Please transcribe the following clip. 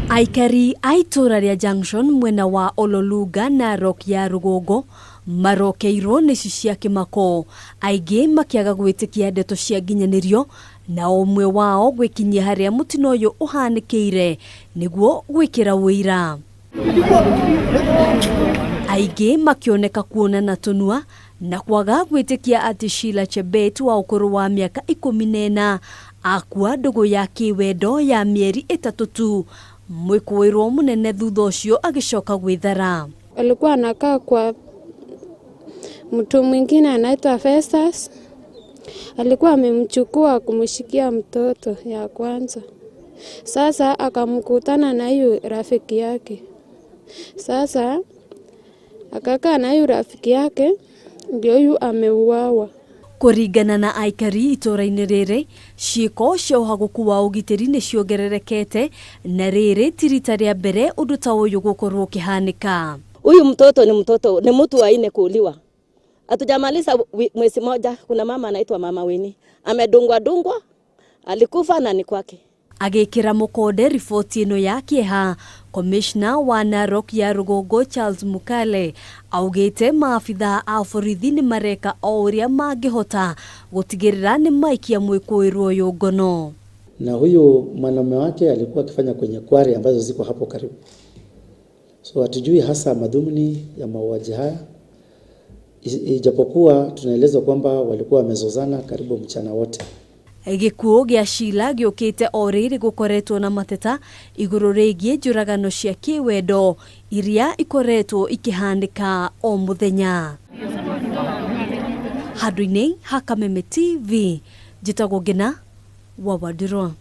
Aikari aitura ria Junction mwena wa Ololuga na Rock ya Rugongo marokeirwo nĩ cia kimako aingĩ makiaga gwĩtĩkia ndeto cia nginyanirio na umwe wao gwikinyia haria mutino uyu uhanikire niguo gwikira wira aingĩ makioneka kuonana tunua na kwaga gwĩtĩkia ati Sheila Chebet wa ukuru wa miaka 14 akua ndugu ya kiwendo ya mieri 3 tu mwikuirwo munene thutha ucio agicoka gwithara. Alikuwa anakaa kwa mtu mwingine anaitwa Festus. Alikuwa amemchukua kumshikia mtoto ya kwanza. Sasa akamkutana na hiyo rafiki yake. Sasa akakaa na hiyo rafiki yake ndio huyu ameuawa. Kuringana na aikari itora-inĩ rĩrĩ ciiko cia ũhaguku wa ũgitĩri nĩ ciongererekete na rĩrĩ ti rita rĩa mbere ũndũ ta ũyũ gũkorwo ũkĩhanĩka. Huyu mtoto ni mtu wa nne kuuliwa. Hatujamaliza mwezi moja, kuna mama anaitwa Mama Winnie amedungwa alikufa na ni kwake. Agĩkĩra mũkonde riboti ĩno ya kĩeha, Commissioner wa Narok ya Rugongo Charles Mukale augĩte maabitha a borithi nĩ mareka o ũrĩa mangĩhota gũtigĩrĩra nĩ maikia mwĩkũĩrwo ũyũ ngono. Na huyu mwanamume wake alikuwa akifanya kwenye kware ambazo ziko hapo karibu. So hatujui hasa madhumuni ya mauaji haya, ijapokuwa tunaeleza kwamba walikuwa wamezozana karibu mchana wote. Gikuo gĩa Sheila gĩũkĩte o rĩrĩ gũkoretwo na mateta igũrũ rĩgiĩ njũragano cia kĩwendo iria ikoretwo ikĩhanĩka o mũthenya. Handũ-inĩ ha Kameme TV, njĩtagwo Ngina wa Wadiro.